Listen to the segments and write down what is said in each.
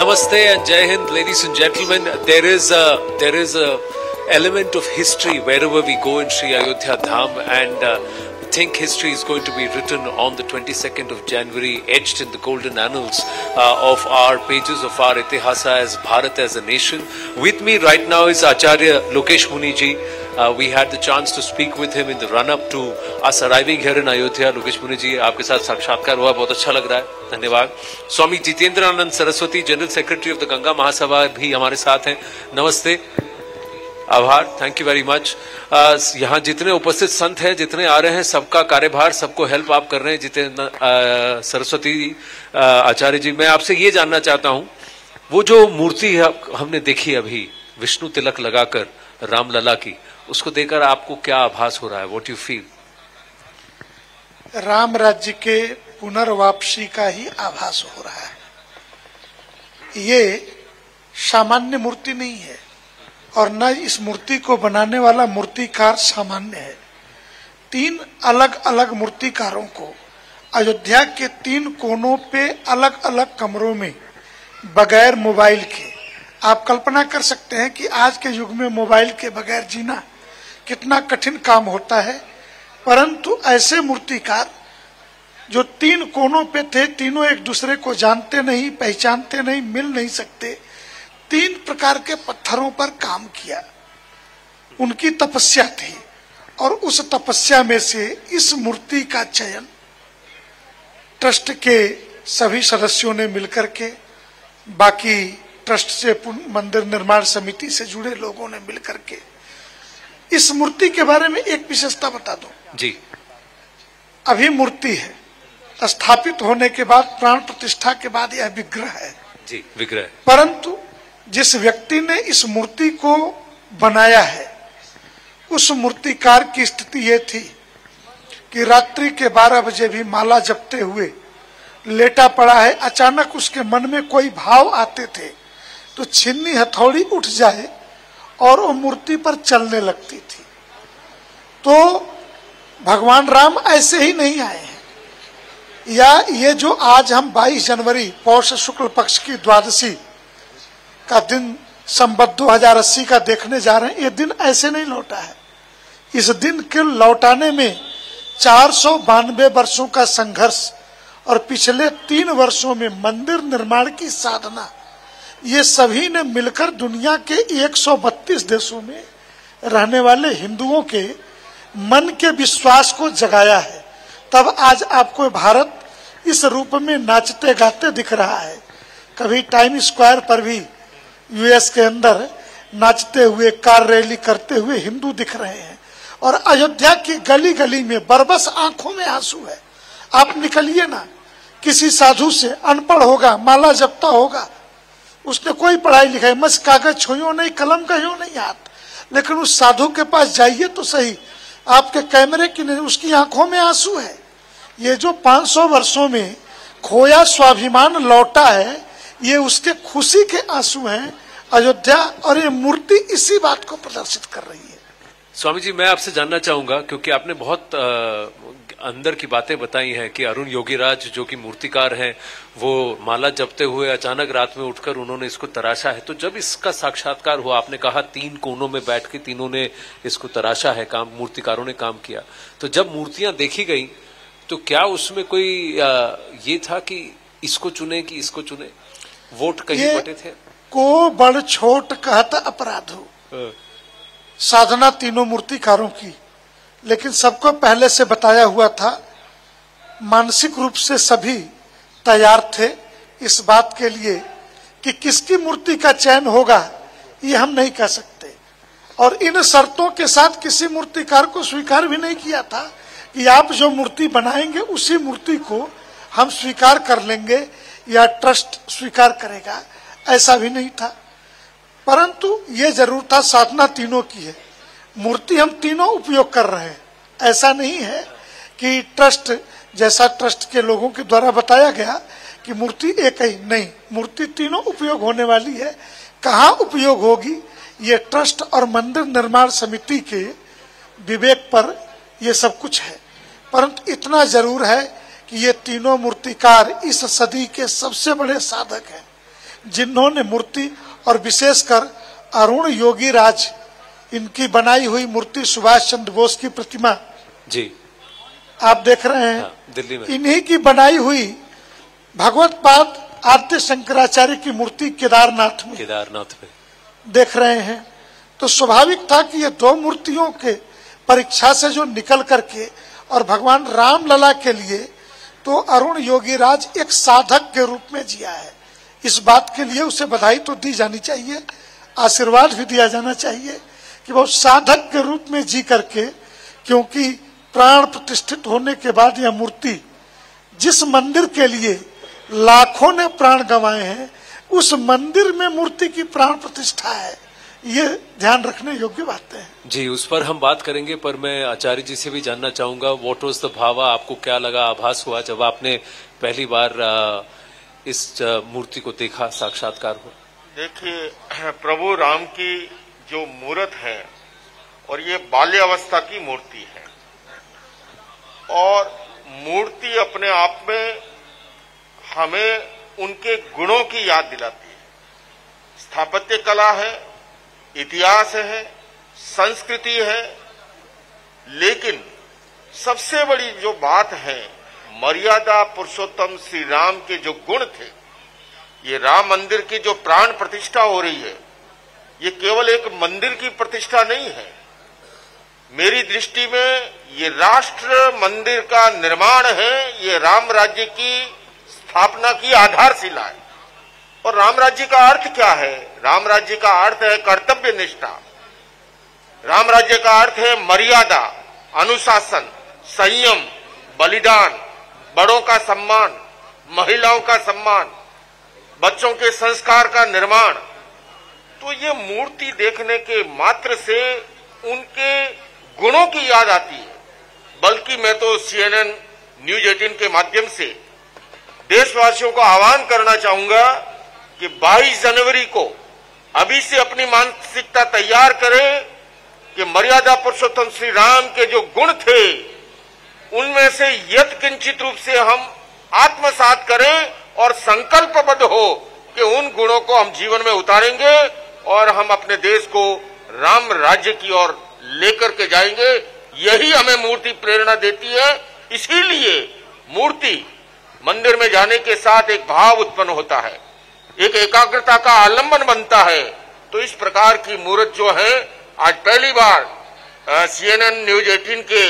Namaste and Jai Hind, ladies and gentlemen. There is a element of history wherever we go in Sri Ayodhya Dham, and I think history is going to be written on the 22nd of January, etched in the golden annals of our pages of our Itihasa as Bharat as a nation. With me right now is Acharya Lokesh Muni ji. We had the chance to speak with him in the run-up to us arriving here in Ayodhya. Lokesh Muni ji, आपके साथ साक्षात्कार हुआ, बहुत अच्छा लग रहा है, धन्यवाद. Swami Jitendranand Saraswati, general secretary of the Ganga Mahasabha भी हमारे साथ हैं. नमस्ते, आभार, थैंक यू वेरी मच. यहाँ जितने उपस्थित संत हैं, जितने आ रहे हैं, सबका कार्यभार, सबको हेल्प आप कर रहे हैं. जितेंद्र सरस्वती आचार्य जी, मैं आपसे ये जानना चाहता हूँ, वो जो मूर्ति हमने देखी अभी विष्णु तिलक लगाकर रामलला की, उसको देखकर आपको क्या आभास हो रहा है? What you feel? राम राज्य के पुनर्वापसी का ही आभास हो रहा है. ये सामान्य मूर्ति नहीं है और न इस मूर्ति को बनाने वाला मूर्तिकार सामान्य है. 3 अलग अलग मूर्तिकारों को अयोध्या के 3 कोनों पे अलग अलग कमरों में बगैर मोबाइल के, आप कल्पना कर सकते हैं कि आज के युग में मोबाइल के बगैर जीना कितना कठिन काम होता है. परंतु ऐसे मूर्तिकार जो 3 कोनों पे थे, तीनों एक दूसरे को जानते नहीं, पहचानते नहीं, मिल नहीं सकते, 3 प्रकार के पत्थरों पर काम किया. उनकी तपस्या थी और उस तपस्या में से इस मूर्ति का चयन ट्रस्ट के सभी सदस्यों ने मिलकर के, बाकी ट्रस्ट से मंदिर निर्माण समिति से जुड़े लोगों ने मिलकर के, इस मूर्ति के बारे में एक विशेषता बता दूं जी. अभी मूर्ति है, स्थापित होने के बाद, प्राण प्रतिष्ठा के बाद यह विग्रह है जी, विग्रह. परंतु जिस व्यक्ति ने इस मूर्ति को बनाया है, उस मूर्तिकार की स्थिति ये थी कि रात्रि के 12 बजे भी माला जपते हुए लेटा पड़ा है. अचानक उसके मन में कोई भाव आते थे तो छिन्नी हथौड़ी उठ जाए और वो मूर्ति पर चलने लगती थी. तो भगवान राम ऐसे ही नहीं आए हैं. या ये जो आज हम 22 जनवरी पौष शुक्ल पक्ष की द्वादशी का दिन संवत 2080 का देखने जा रहे हैं, ये दिन ऐसे नहीं लौटा है. इस दिन के लौटाने में 492 वर्षों का संघर्ष और पिछले 3 वर्षों में मंदिर निर्माण की साधना, ये सभी ने मिलकर दुनिया के 132 देशों में रहने वाले हिंदुओं के मन के विश्वास को जगाया है. तब आज आपको भारत इस रूप में नाचते गाते दिख रहा है. कभी टाइम स्क्वायर पर भी यूएस के अंदर नाचते हुए, कार रैली करते हुए हिंदू दिख रहे हैं. और अयोध्या की गली गली में बरबस आंखों में आंसू है. आप निकलिए ना, किसी साधु से, अनपढ़ होगा, माला जपता होगा, उसने कोई पढ़ाई लिखाई, मस कागज छुइयो नहीं, कलम कहियो नहीं हाथ, लेकिन उस साधु के पास जाइए तो सही, आपके कैमरे की नहीं, उसकी आंखों में आंसू है. ये जो 500 वर्षों में खोया स्वाभिमान लौटा है, ये उसके खुशी के आंसू हैं अयोध्या, और ये मूर्ति इसी बात को प्रदर्शित कर रही है. स्वामी जी, मैं आपसे जानना चाहूंगा, क्योंकि आपने बहुत अंदर की बातें बताई हैं कि अरुण योगीराज जो कि मूर्तिकार हैं, वो माला जपते हुए अचानक रात में उठकर उन्होंने इसको तराशा है. तो जब इसका साक्षात्कार हुआ, आपने कहा 3 कोनों में बैठ के तीनों ने इसको तराशा है, काम मूर्तिकारों ने काम किया. तो जब मूर्तियां देखी गई तो क्या उसमें कोई ये था कि इसको चुने कि इसको चुने? वोट कहीं बटे थे? को बड़ छोट कहता अपराधो, साधना तीनों मूर्तिकारों की, लेकिन सबको पहले से बताया हुआ था. मानसिक रूप से सभी तैयार थे इस बात के लिए कि किसकी मूर्ति का चयन होगा, ये हम नहीं कह सकते. और इन शर्तों के साथ किसी मूर्तिकार को स्वीकार भी नहीं किया था कि आप जो मूर्ति बनाएंगे उसी मूर्ति को हम स्वीकार कर लेंगे या ट्रस्ट स्वीकार करेगा, ऐसा भी नहीं था. परंतु ये जरूर था, साधना तीनों की है, मूर्ति हम तीनों उपयोग कर रहे हैं. ऐसा नहीं है कि ट्रस्ट, जैसा ट्रस्ट के लोगों के द्वारा बताया गया कि मूर्ति एक ही, नहीं, मूर्ति तीनों उपयोग होने वाली है. कहाँ उपयोग होगी, ये ट्रस्ट और मंदिर निर्माण समिति के विवेक पर ये सब कुछ है. परंतु इतना जरूर है कि ये तीनों मूर्तिकार इस सदी के सबसे बड़े साधक हैं. जिन्होंने मूर्ति और विशेषकर अरुण योगी राज इनकी बनाई हुई मूर्ति सुभाष चंद्र बोस की प्रतिमा जी आप देख रहे हैं। हाँ, दिल्ली में इन्हीं की बनाई हुई भगवतपाद आद्य शंकराचार्य की मूर्ति केदारनाथ में देख रहे हैं। तो स्वाभाविक था कि ये दो मूर्तियों के परीक्षा से जो निकल करके और भगवान रामलला के लिए तो अरुण योगी राज एक साधक के रूप में जिया है। इस बात के लिए उसे बधाई तो दी जानी चाहिए, आशीर्वाद भी दिया जाना चाहिए कि वो साधक के रूप में जी करके, क्योंकि प्राण प्रतिष्ठित होने के बाद यह मूर्ति जिस मंदिर के लिए लाखों ने प्राण गंवाए हैं उस मंदिर में मूर्ति की प्राण प्रतिष्ठा है। ये ध्यान रखने योग्य बातें हैं। जी, उस पर हम बात करेंगे, पर मैं आचार्य जी से भी जानना चाहूंगा व्हाट वाज द भावा, आपको क्या लगा, आभास हुआ जब आपने पहली बार इस मूर्ति को देखा, साक्षात्कार हुआ? देखिए, प्रभु राम की जो मूर्त है और ये बाल्यावस्था की मूर्ति है और मूर्ति अपने आप में हमें उनके गुणों की याद दिलाती है। स्थापत्य कला है, इतिहास है, संस्कृति है, लेकिन सबसे बड़ी जो बात है मर्यादा पुरुषोत्तम श्री राम के जो गुण थे, ये राम मंदिर की जो प्राण प्रतिष्ठा हो रही है ये केवल एक मंदिर की प्रतिष्ठा नहीं है। मेरी दृष्टि में ये राष्ट्र मंदिर का निर्माण है, ये राम राज्य की स्थापना की आधारशिला है। और राम राज्य का अर्थ क्या है? राम राज्य का अर्थ है कर्तव्य निष्ठा, राम राज्य का अर्थ है मर्यादा, अनुशासन, संयम, बलिदान, बड़ों का सम्मान, महिलाओं का सम्मान, बच्चों के संस्कार का निर्माण। तो ये मूर्ति देखने के मात्र से उनके गुणों की याद आती है। बल्कि मैं तो CNN न्यूज 18 के माध्यम से देशवासियों को आह्वान करना चाहूंगा कि 22 जनवरी को अभी से अपनी मानसिकता तैयार करें कि मर्यादा पुरुषोत्तम श्री राम के जो गुण थे उनमें से यत्किंचित रूप से हम आत्मसात करें और संकल्पबद्ध हो कि उन गुणों को हम जीवन में उतारेंगे और हम अपने देश को राम राज्य की ओर लेकर के जाएंगे। यही हमें मूर्ति प्रेरणा देती है। इसीलिए मूर्ति मंदिर में जाने के साथ एक भाव उत्पन्न होता है, एक एकाग्रता का आलंबन बनता है। तो इस प्रकार की मूर्त जो है आज पहली बार CNN न्यूज 18 के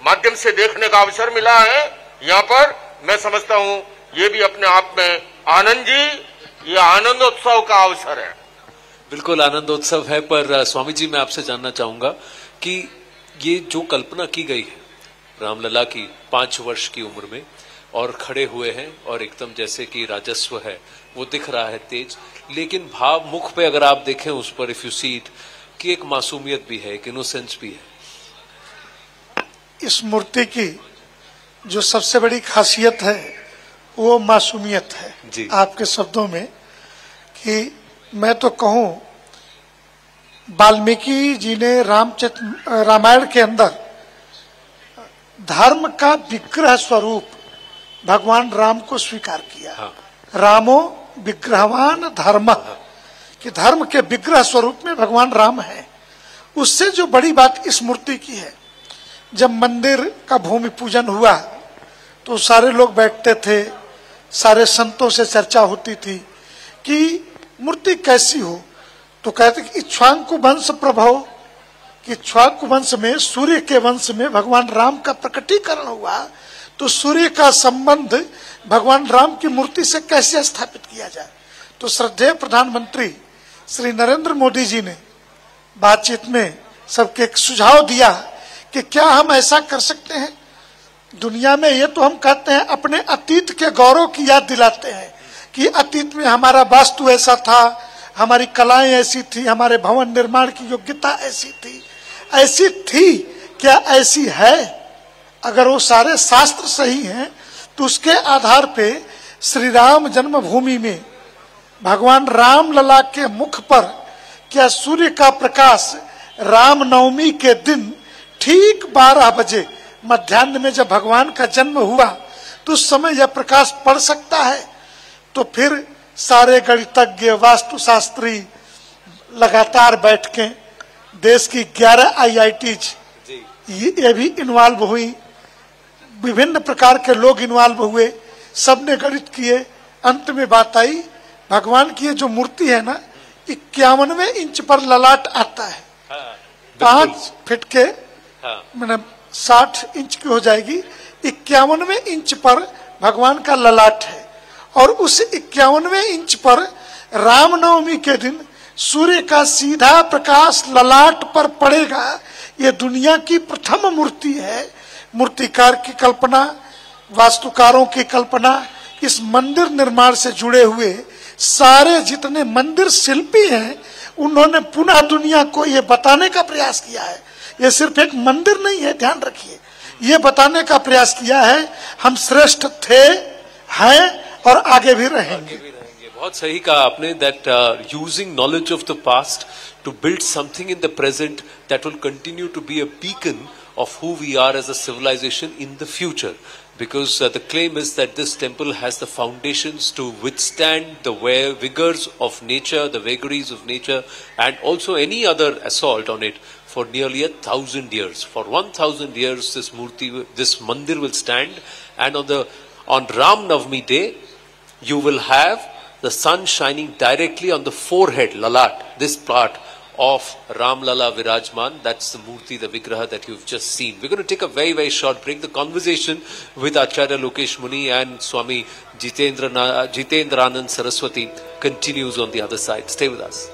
माध्यम से देखने का अवसर मिला है। यहाँ पर मैं समझता हूँ ये भी अपने आप में आनंद जी, ये आनंदोत्सव का अवसर है। बिल्कुल आनंदोत्सव है। पर स्वामी जी मैं आपसे जानना चाहूंगा कि ये जो कल्पना की गई है रामलला की 5 वर्ष की उम्र में और खड़े हुए हैं और एकदम जैसे कि राजस्व है वो दिख रहा है तेज, लेकिन भाव मुख पे अगर आप देखें उस पर इफ यू सी इट कि एक मासूमियत भी है, एक इनोसेंस भी है। इस मूर्ति की जो सबसे बड़ी खासियत है वो मासूमियत है जी। आपके शब्दों में कि मैं तो कहूं वाल्मीकि जी ने रामायण के अंदर धर्म का विग्रह स्वरूप भगवान राम को स्वीकार किया। हाँ। रामो विग्रहवान धर्म, कि धर्म के विग्रह स्वरूप में भगवान राम है। उससे जो बड़ी बात इस मूर्ति की है, जब मंदिर का भूमि पूजन हुआ तो सारे लोग बैठते थे, सारे संतों से चर्चा होती थी कि मूर्ति कैसी हो। तो कहते कि इक्ष्वाकु वंश प्रभव, कि इक्ष्वाकु वंश में सूर्य के वंश में भगवान राम का प्रकटीकरण हुआ, तो सूर्य का संबंध भगवान राम की मूर्ति से कैसे स्थापित किया जाए। तो श्रद्धेय प्रधानमंत्री श्री नरेंद्र मोदी जी ने बातचीत में सबके एक सुझाव दिया कि क्या हम ऐसा कर सकते हैं। दुनिया में ये तो हम कहते हैं अपने अतीत के गौरव की याद दिलाते हैं कि अतीत में हमारा वास्तु ऐसा था, हमारी कलाएं ऐसी थी, हमारे भवन निर्माण की योग्यता ऐसी थी। ऐसी थी क्या ऐसी है? अगर वो सारे शास्त्र सही हैं तो उसके आधार पे श्री राम जन्मभूमि में भगवान रामलला के मुख पर क्या सूर्य का प्रकाश रामनवमी के दिन ठीक 12 बजे मध्याह्न में जब भगवान का जन्म हुआ तो उस समय यह प्रकाश पड़ सकता है। तो फिर सारे गणितज्ञ, वास्तुशास्त्री लगातार बैठ के, देश की 11 IITs ये भी इन्वॉल्व हुई, विभिन्न प्रकार के लोग इन्वॉल्व हुए, सबने गणित किए। अंत में बात आई, भगवान की ये जो मूर्ति है ना, 51वें इंच पर ललाट आता है। 5 फीट के मैंने 60 इंच की हो जाएगी। 51वें इंच पर भगवान का ललाट है, और उस 51वें इंच पर रामनवमी के दिन सूर्य का सीधा प्रकाश ललाट पर पड़ेगा। ये दुनिया की प्रथम मूर्ति है। मूर्तिकार की कल्पना, वास्तुकारों की कल्पना, इस मंदिर निर्माण से जुड़े हुए सारे जितने मंदिर शिल्पी हैं, उन्होंने पुनः दुनिया को ये बताने का प्रयास किया है। ये सिर्फ एक मंदिर नहीं है, ध्यान रखिए, ये बताने का प्रयास किया है हम श्रेष्ठ थे, हैं और आगे भी रहेंगे। बहुत सही कहा आपने, that using knowledge of the past to build something in the present that will continue to be a beacon of who we are as a civilization in the future. Because the claim is that this temple has the foundations to withstand the vigors of nature, the vagaries of nature, and also any other assault on it for nearly 1,000 years. For 1,000 years, this mandir will stand, and on Ram Navami day, you will have the sun shining directly on the forehead, Lalat, this part of Ram Lala Virajman. That's the Murti, the Vigraha that you've just seen. We're going to take a very, very short break. The conversation with Acharya Lokesh Muni and Swami Jitendranand Saraswati continues on the other side. Stay with us.